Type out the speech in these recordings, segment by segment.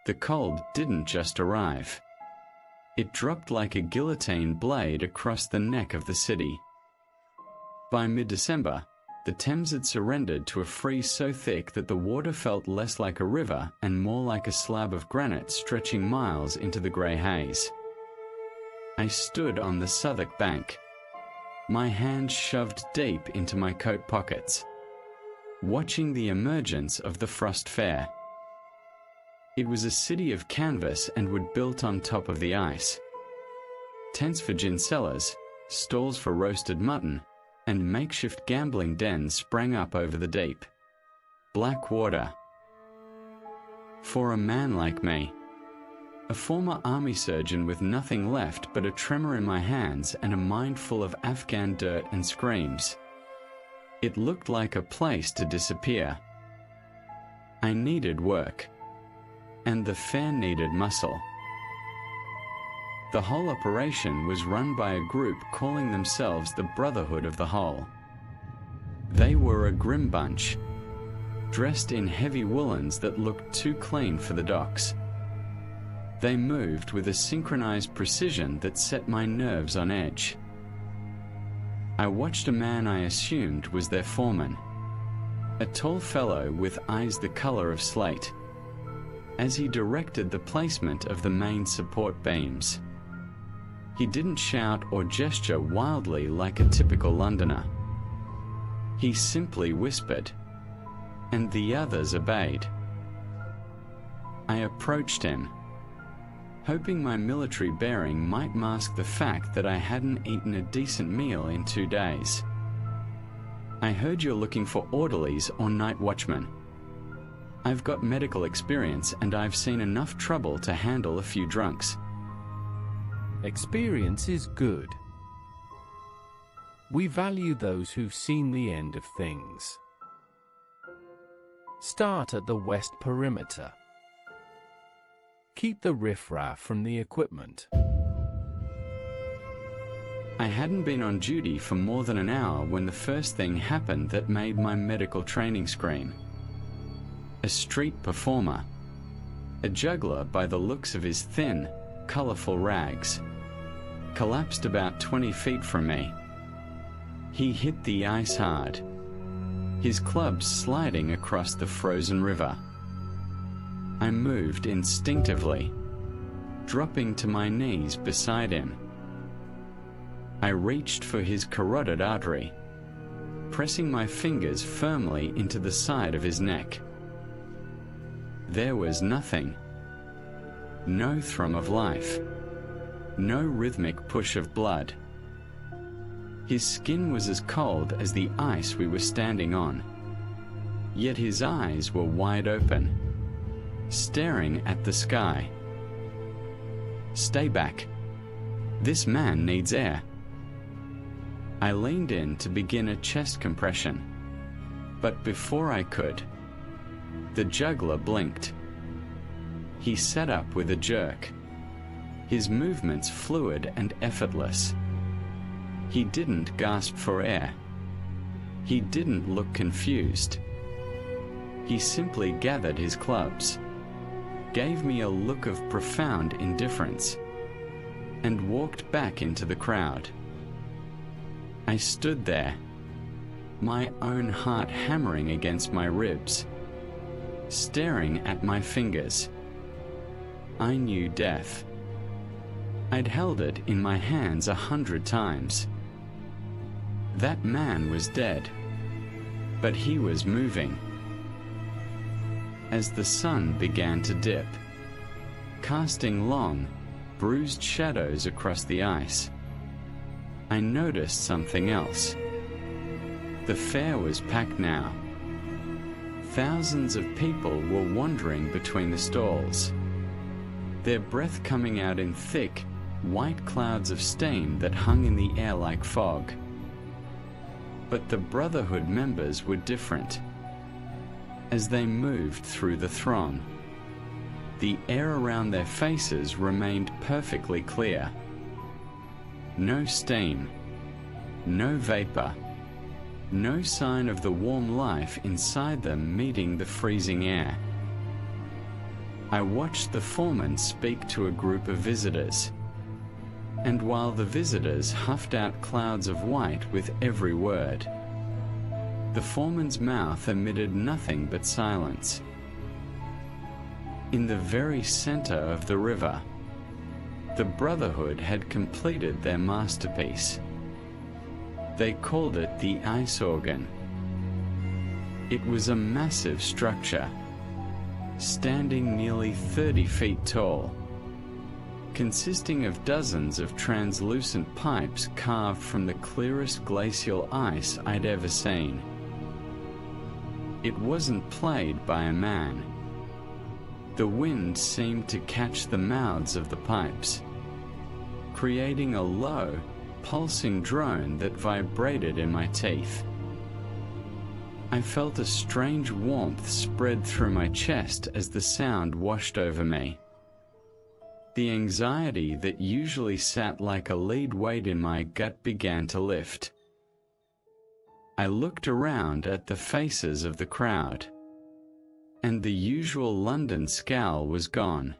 The cold didn't just arrive. It dropped like a guillotine blade across the neck of the city. By mid-December, the Thames had surrendered to a freeze so thick that the water felt less like a river and more like a slab of granite stretching miles into the grey haze. I stood on the Southwark bank, my hands shoved deep into my coat pockets, watching the emergence of the Frost Fair. It was a city of canvas and wood built on top of the ice. Tents for gin cellars, stalls for roasted mutton, and makeshift gambling dens sprang up over the deep, black water. For a man like me, a former army surgeon with nothing left but a tremor in my hands and a mind full of Afghan dirt and screams, it looked like a place to disappear. I needed work, and the fair needed muscle. The whole operation was run by a group calling themselves the Brotherhood of the Whole. They were a grim bunch, dressed in heavy woolens that looked too clean for the docks. They moved with a synchronized precision that set my nerves on edge. I watched a man I assumed was their foreman, a tall fellow with eyes the color of slate, as he directed the placement of the main support beams. He didn't shout or gesture wildly like a typical Londoner. He simply whispered, and the others obeyed. I approached him, hoping my military bearing might mask the fact that I hadn't eaten a decent meal in 2 days. I heard you're looking for orderlies or night watchmen. I've got medical experience and I've seen enough trouble to handle a few drunks. Experience is good. We value those who've seen the end of things. Start at the west perimeter. Keep the riffraff from the equipment. I hadn't been on duty for more than an hour when the first thing happened that made my medical training scream. A street performer, a juggler by the looks of his thin, colorful rags, collapsed about 20 feet from me. He hit the ice hard, his clubs sliding across the frozen river. I moved instinctively, dropping to my knees beside him. I reached for his carotid artery, pressing my fingers firmly into the side of his neck. There was nothing. No thrum of life. No rhythmic push of blood. His skin was as cold as the ice we were standing on. Yet his eyes were wide open, staring at the sky. Stay back. This man needs air. I leaned in to begin a chest compression, but before I could, the juggler blinked. He sat up with a jerk, his movements fluid and effortless. He didn't gasp for air. He didn't look confused. He simply gathered his clubs, gave me a look of profound indifference, and walked back into the crowd. I stood there, my own heart hammering against my ribs, staring at my fingers. I knew death. I'd held it in my hands 100 times. That man was dead, but he was moving. As the sun began to dip, casting long, bruised shadows across the ice, I noticed something else. The fair was packed now. Thousands of people were wandering between the stalls, their breath coming out in thick, white clouds of steam that hung in the air like fog. But the Brotherhood members were different. As they moved through the throng, the air around their faces remained perfectly clear. No steam, no vapor, no sign of the warm life inside them meeting the freezing air. I watched the foreman speak to a group of visitors. And while the visitors huffed out clouds of white with every word, the foreman's mouth emitted nothing but silence. In the very center of the river, the Brotherhood had completed their masterpiece. They called it the ice organ. It was a massive structure, standing nearly 30 feet tall, consisting of dozens of translucent pipes carved from the clearest glacial ice I'd ever seen. It wasn't played by a man. The wind seemed to catch the mouths of the pipes, creating a low, pulsing drone that vibrated in my teeth. I felt a strange warmth spread through my chest as the sound washed over me. The anxiety that usually sat like a lead weight in my gut began to lift. I looked around at the faces of the crowd, and the usual London scowl was gone.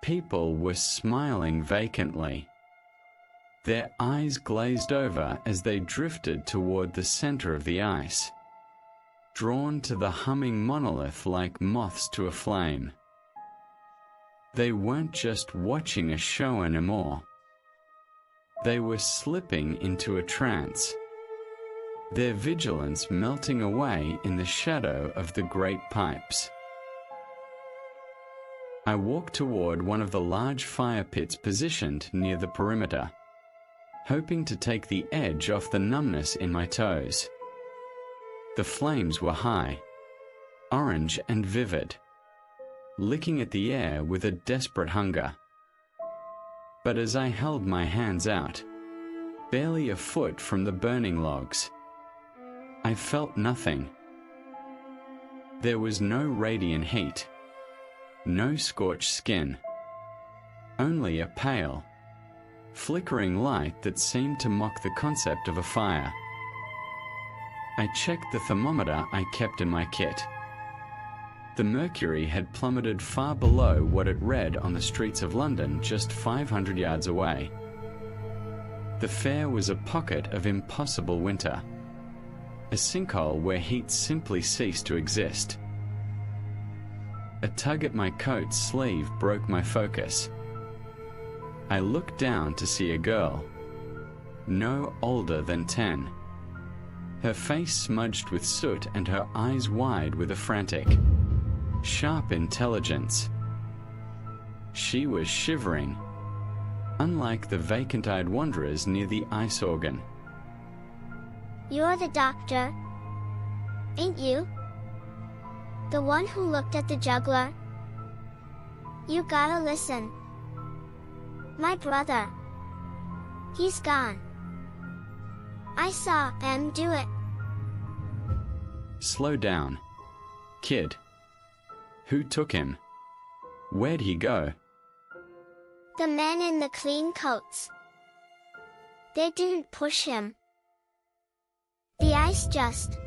People were smiling vacantly. Their eyes glazed over as they drifted toward the center of the ice, drawn to the humming monolith like moths to a flame. They weren't just watching a show anymore. They were slipping into a trance, their vigilance melting away in the shadow of the great pipes. I walked toward one of the large fire pits positioned near the perimeter, hoping to take the edge off the numbness in my toes. The flames were high, orange and vivid, licking at the air with a desperate hunger. But as I held my hands out, barely a foot from the burning logs, I felt nothing. There was no radiant heat, no scorched skin, only a pale, flickering light that seemed to mock the concept of a fire. I checked the thermometer I kept in my kit. The mercury had plummeted far below what it read on the streets of London just 500 yards away. The fair was a pocket of impossible winter, a sinkhole where heat simply ceased to exist. A tug at my coat sleeve broke my focus. I looked down to see a girl, no older than 10, her face smudged with soot and her eyes wide with a frantic, sharp intelligence. She was shivering, unlike the vacant-eyed wanderers near the ice organ. You're the doctor, ain't you? The one who looked at the juggler? You gotta listen. My brother. He's gone. I saw him do it. Slow down. Kid. Who took him? Where'd he go? The men in the clean coats. They didn't push him. The ice just...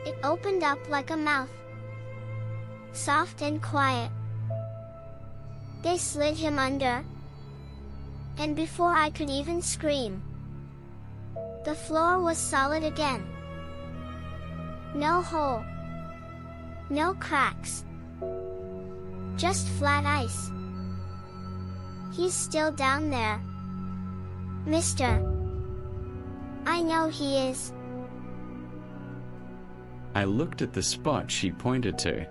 It opened up like a mouth. Soft and quiet. They slid him under. And before I could even scream, the floor was solid again. No hole. No cracks. Just flat ice. He's still down there. Mister. I know he is. I looked at the spot she pointed to,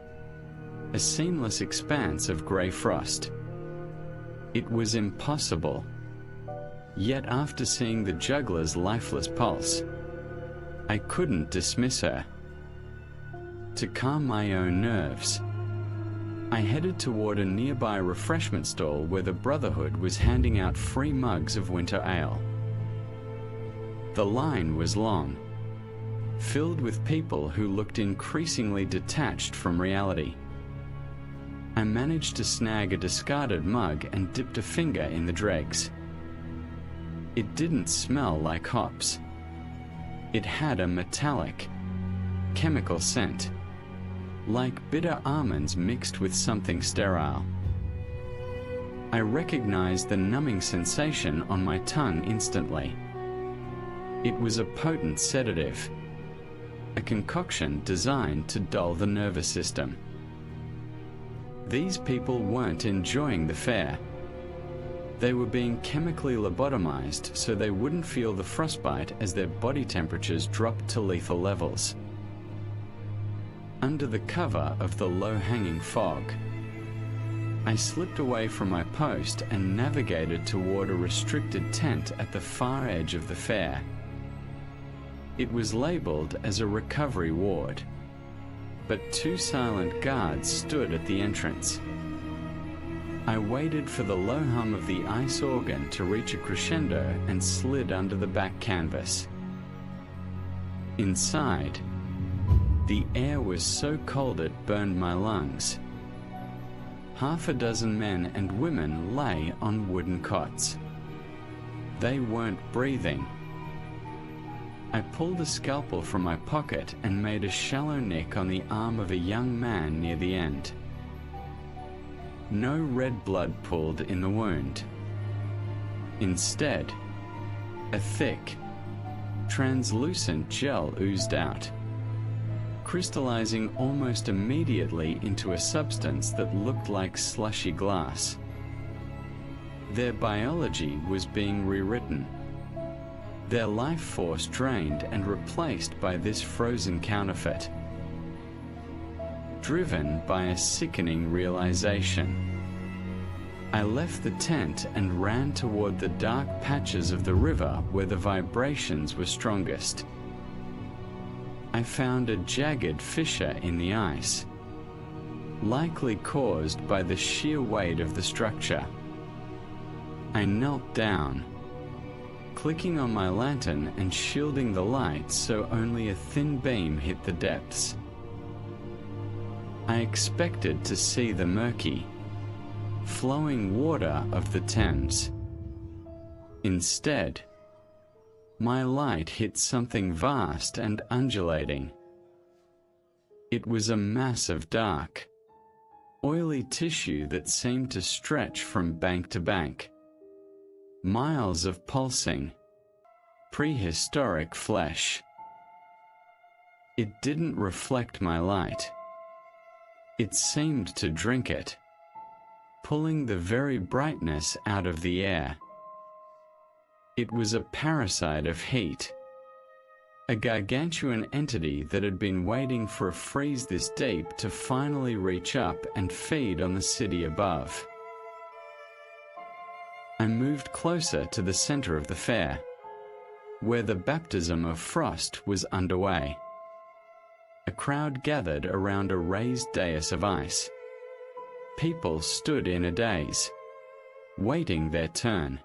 a seamless expanse of grey frost. It was impossible. Yet after seeing the juggler's lifeless pulse, I couldn't dismiss her. To calm my own nerves, I headed toward a nearby refreshment stall where the Brotherhood was handing out free mugs of winter ale. The line was long, filled with people who looked increasingly detached from reality. I managed to snag a discarded mug and dipped a finger in the dregs. It didn't smell like hops. It had a metallic, chemical scent, like bitter almonds mixed with something sterile. I recognized the numbing sensation on my tongue instantly. It was a potent sedative, a concoction designed to dull the nervous system. These people weren't enjoying the fair. They were being chemically lobotomized so they wouldn't feel the frostbite as their body temperatures dropped to lethal levels. Under the cover of the low-hanging fog, I slipped away from my post and navigated toward a restricted tent at the far edge of the fair. It was labeled as a recovery ward, but 2 silent guards stood at the entrance. I waited for the low hum of the ice organ to reach a crescendo and slid under the back canvas. Inside, the air was so cold it burned my lungs. Half a dozen men and women lay on wooden cots. They weren't breathing. I pulled a scalpel from my pocket and made a shallow nick on the arm of a young man near the end. No red blood pooled in the wound. Instead, a thick, translucent gel oozed out, crystallizing almost immediately into a substance that looked like slushy glass. Their biology was being rewritten, their life force drained and replaced by this frozen counterfeit. Driven by a sickening realization, I left the tent and ran toward the dark patches of the river where the vibrations were strongest. I found a jagged fissure in the ice, likely caused by the sheer weight of the structure. I knelt down, clicking on my lantern and shielding the light so only a thin beam hit the depths. I expected to see the murky, flowing water of the Thames. Instead, my light hit something vast and undulating. It was a mass of dark, oily tissue that seemed to stretch from bank to bank. Miles of pulsing, prehistoric flesh. It didn't reflect my light. It seemed to drink it, pulling the very brightness out of the air. It was a parasite of heat, a gargantuan entity that had been waiting for a freeze this deep to finally reach up and feed on the city above. I moved closer to the center of the fair, where the baptism of frost was underway. A crowd gathered around a raised dais of ice. People stood in a daze, waiting their turn.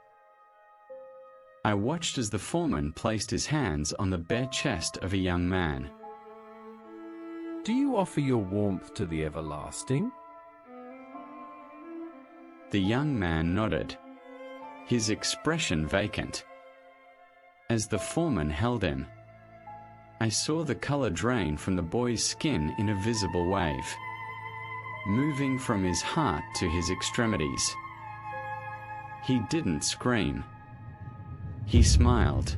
I watched as the foreman placed his hands on the bare chest of a young man. Do you offer your warmth to the everlasting? The young man nodded, his expression vacant. As the foreman held him, I saw the color drain from the boy's skin in a visible wave, moving from his heart to his extremities. He didn't scream. He smiled.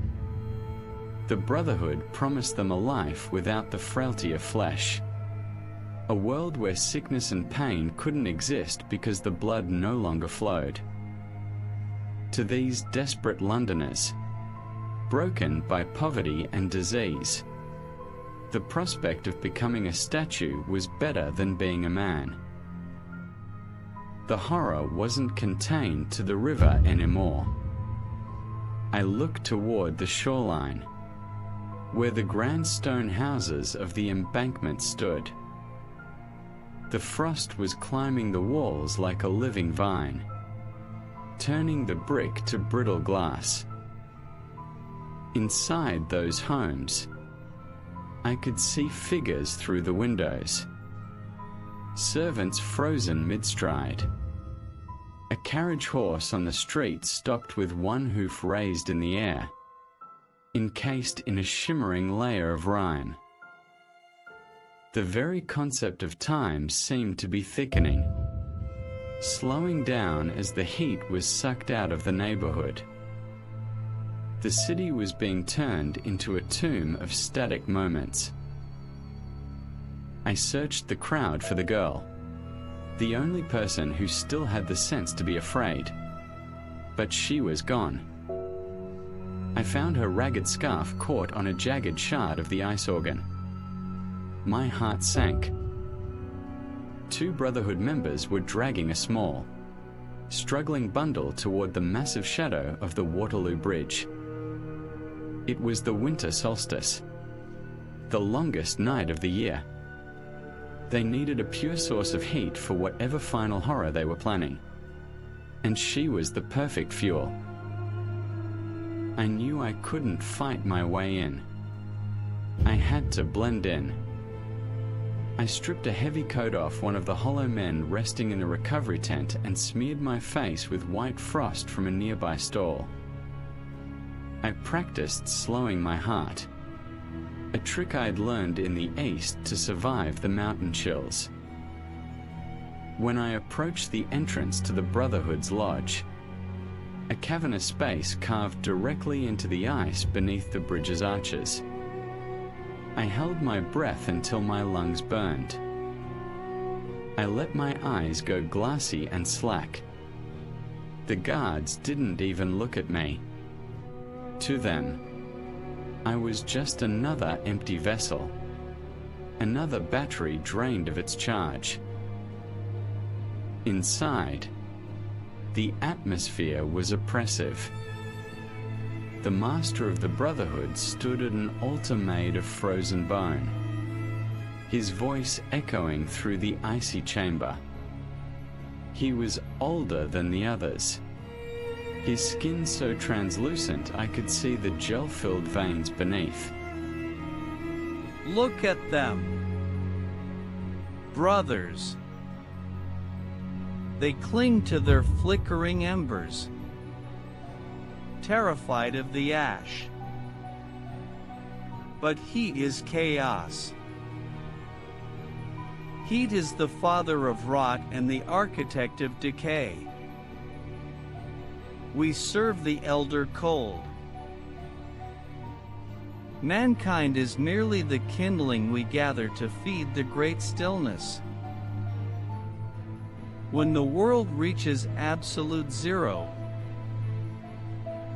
The Brotherhood promised them a life without the frailty of flesh, a world where sickness and pain couldn't exist because the blood no longer flowed. To these desperate Londoners, broken by poverty and disease, the prospect of becoming a statue was better than being a man. The horror wasn't contained to the river anymore. I looked toward the shoreline, where the grand stone houses of the embankment stood. The frost was climbing the walls like a living vine, turning the brick to brittle glass. Inside those homes, I could see figures through the windows, servants frozen mid-stride. A carriage horse on the street stopped with one hoof raised in the air, encased in a shimmering layer of rime. The very concept of time seemed to be thickening, slowing down as the heat was sucked out of the neighborhood. The city was being turned into a tomb of static moments. I searched the crowd for the girl, the only person who still had the sense to be afraid. But she was gone. I found her ragged scarf caught on a jagged shard of the ice organ. My heart sank. 2 Brotherhood members were dragging a small, struggling bundle toward the massive shadow of the Waterloo Bridge. It was the winter solstice, the longest night of the year. They needed a pure source of heat for whatever final horror they were planning, and she was the perfect fuel. I knew I couldn't fight my way in. I had to blend in. I stripped a heavy coat off one of the hollow men resting in a recovery tent and smeared my face with white frost from a nearby stall. I practiced slowing my heart, a trick I'd learned in the East to survive the mountain chills. When I approached the entrance to the Brotherhood's lodge, a cavernous space carved directly into the ice beneath the bridge's arches. I held my breath until my lungs burned. I let my eyes go glassy and slack. The guards didn't even look at me. To them, I was just another empty vessel, another battery drained of its charge. Inside, the atmosphere was oppressive. The master of the Brotherhood stood at an altar made of frozen bone, his voice echoing through the icy chamber. He was older than the others, his skin so translucent I could see the gel-filled veins beneath. Look at them. Brothers. They cling to their flickering embers, terrified of the ash. But heat is chaos. Heat is the father of rot and the architect of decay. We serve the elder cold. Mankind is merely the kindling we gather to feed the great stillness. When the world reaches absolute zero,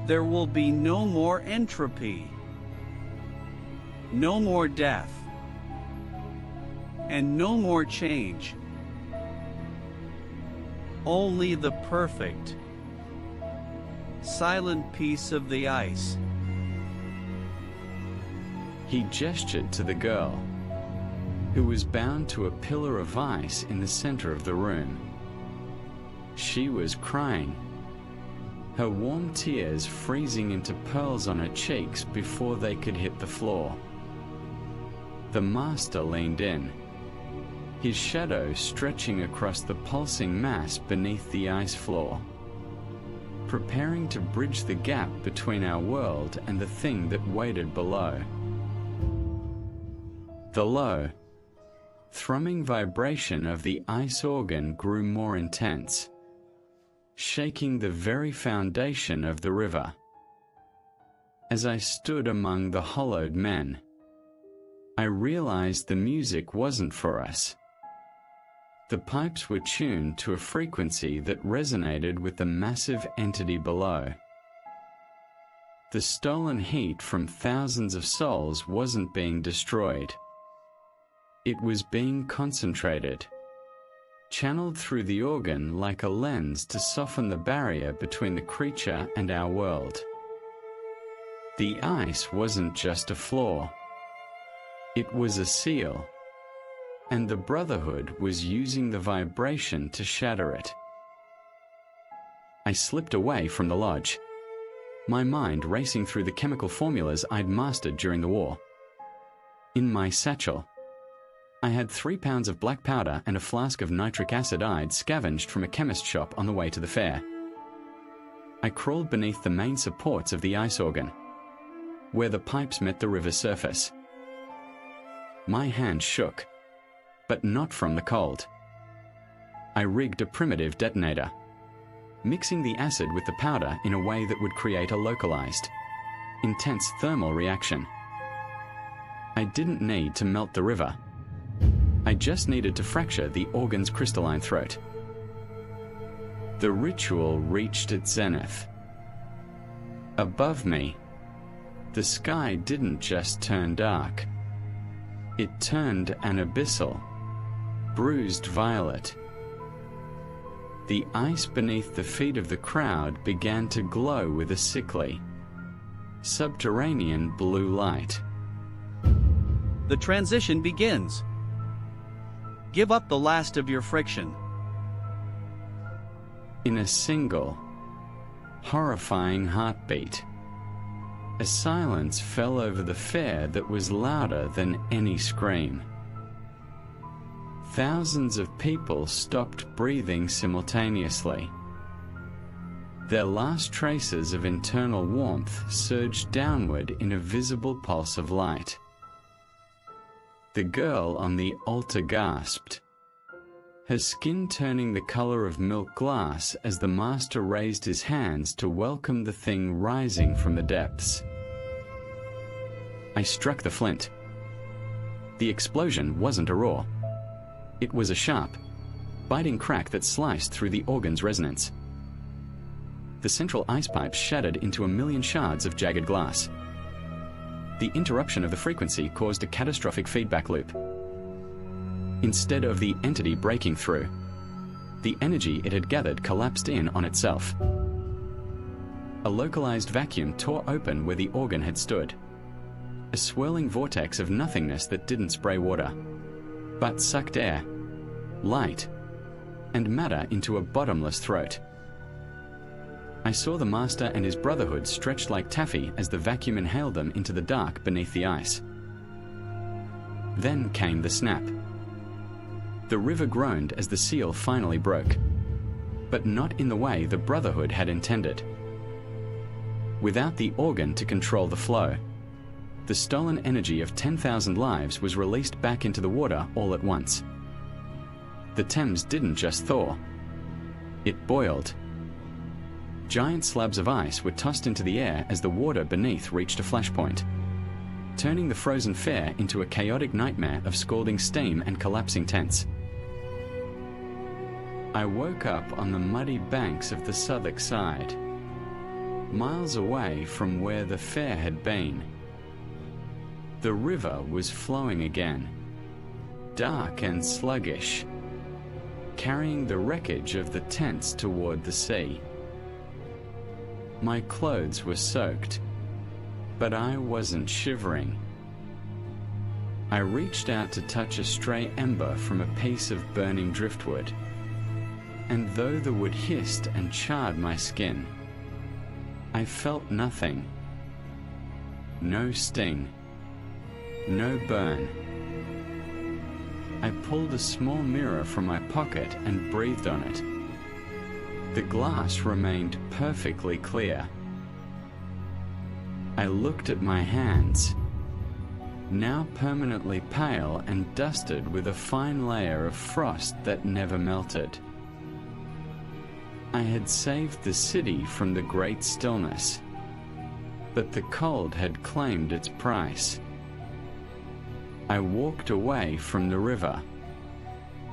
there will be no more entropy, no more death, and no more change. Only the perfect, silent peace of the ice. He gestured to the girl, who was bound to a pillar of ice in the center of the room. She was crying, her warm tears freezing into pearls on her cheeks before they could hit the floor. The master leaned in, his shadow stretching across the pulsing mass beneath the ice floor, preparing to bridge the gap between our world and the thing that waited below. The low, thrumming vibration of the ice organ grew more intense, shaking the very foundation of the river. As I stood among the hollowed men, I realized the music wasn't for us. The pipes were tuned to a frequency that resonated with the massive entity below. The stolen heat from thousands of souls wasn't being destroyed. It was being concentrated, channeled through the organ like a lens to soften the barrier between the creature and our world. The ice wasn't just a flaw. It was a seal, and the Brotherhood was using the vibration to shatter it. I slipped away from the lodge, my mind racing through the chemical formulas I'd mastered during the war. In my satchel, I had 3 pounds of black powder and a flask of nitric acid I'd scavenged from a chemist shop on the way to the fair. I crawled beneath the main supports of the ice organ, where the pipes met the river's surface. My hand shook, but not from the cold. I rigged a primitive detonator, mixing the acid with the powder in a way that would create a localized, intense thermal reaction. I didn't need to melt the river. I just needed to fracture the organ's crystalline throat. The ritual reached its zenith. Above me, the sky didn't just turn dark. It turned an abyssal, bruised violet. The ice beneath the feet of the crowd began to glow with a sickly, subterranean blue light. The transition begins. Give up the last of your friction. In a single, horrifying heartbeat, a silence fell over the fair that was louder than any scream. Thousands of people stopped breathing simultaneously. Their last traces of internal warmth surged downward in a visible pulse of light. The girl on the altar gasped, her skin turning the color of milk glass as the master raised his hands to welcome the thing rising from the depths. I struck the flint. The explosion wasn't a roar. It was a sharp, biting crack that sliced through the organ's resonance. The central ice pipe shattered into a million shards of jagged glass. The interruption of the frequency caused a catastrophic feedback loop. Instead of the entity breaking through, the energy it had gathered collapsed in on itself. A localized vacuum tore open where the organ had stood. A swirling vortex of nothingness that didn't spray water, but sucked air, light, and matter into a bottomless throat. I saw the master and his brotherhood stretched like taffy as the vacuum inhaled them into the dark beneath the ice. Then came the snap. The river groaned as the seal finally broke, but not in the way the brotherhood had intended. Without the organ to control the flow, the stolen energy of 10,000 lives was released back into the water all at once. The Thames didn't just thaw. It boiled. Giant slabs of ice were tossed into the air as the water beneath reached a flashpoint, turning the frozen fair into a chaotic nightmare of scalding steam and collapsing tents. I woke up on the muddy banks of the Southwark side, miles away from where the fair had been. The river was flowing again, dark and sluggish, carrying the wreckage of the tents toward the sea. My clothes were soaked, but I wasn't shivering. I reached out to touch a stray ember from a piece of burning driftwood, and though the wood hissed and charred my skin, I felt nothing. No sting. No burn. I pulled a small mirror from my pocket and breathed on it. The glass remained perfectly clear. I looked at my hands, now permanently pale and dusted with a fine layer of frost that never melted. I had saved the city from the great stillness, but the cold had claimed its price. I walked away from the river,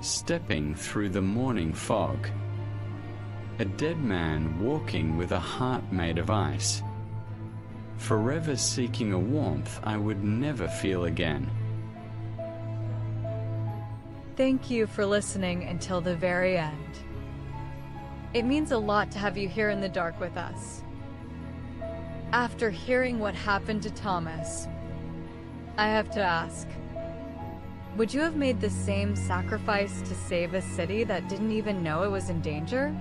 stepping through the morning fog. A dead man walking with a heart made of ice, forever seeking a warmth I would never feel again. Thank you for listening until the very end. It means a lot to have you here in the dark with us. After hearing what happened to Thomas, I have to ask, would you have made the same sacrifice to save a city that didn't even know it was in danger?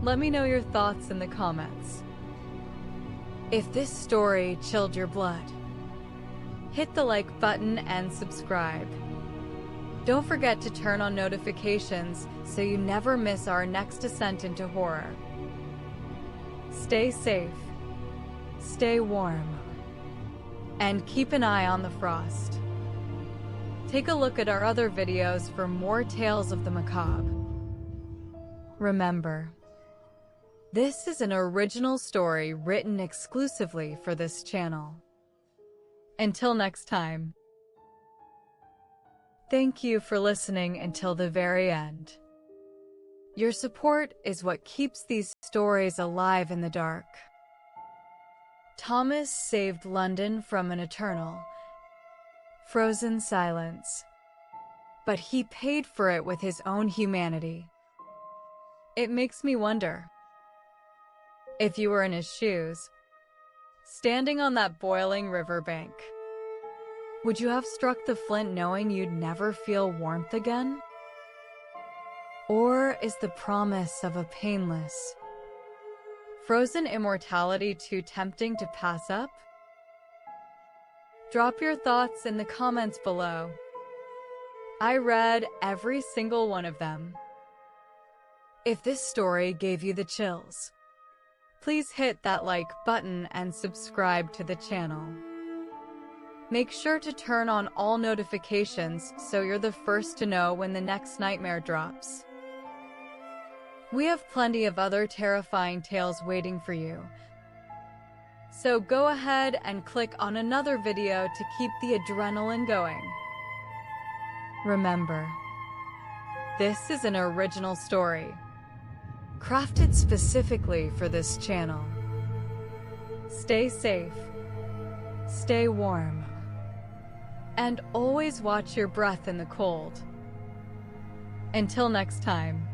Let me know your thoughts in the comments. If this story chilled your blood, hit the like button and subscribe. Don't forget to turn on notifications so you never miss our next descent into horror. Stay safe, stay warm, and keep an eye on the frost. Take a look at our other videos for more tales of the macabre. Remember, this is an original story written exclusively for this channel. Until next time, thank you for listening until the very end. Your support is what keeps these stories alive in the dark. Thomas saved London from an eternal, frozen silence, but he paid for it with his own humanity. It makes me wonder, if you were in his shoes, standing on that boiling riverbank, would you have struck the flint knowing you'd never feel warmth again? Or is the promise of a painless, frozen immortality too tempting to pass up? Drop your thoughts in the comments below. I read every single one of them. If this story gave you the chills, please hit that like button and subscribe to the channel. Make sure to turn on all notifications so you're the first to know when the next nightmare drops. We have plenty of other terrifying tales waiting for you. So go ahead and click on another video to keep the adrenaline going. Remember, this is an original story, crafted specifically for this channel. Stay safe, stay warm, and always watch your breath in the cold. Until next time.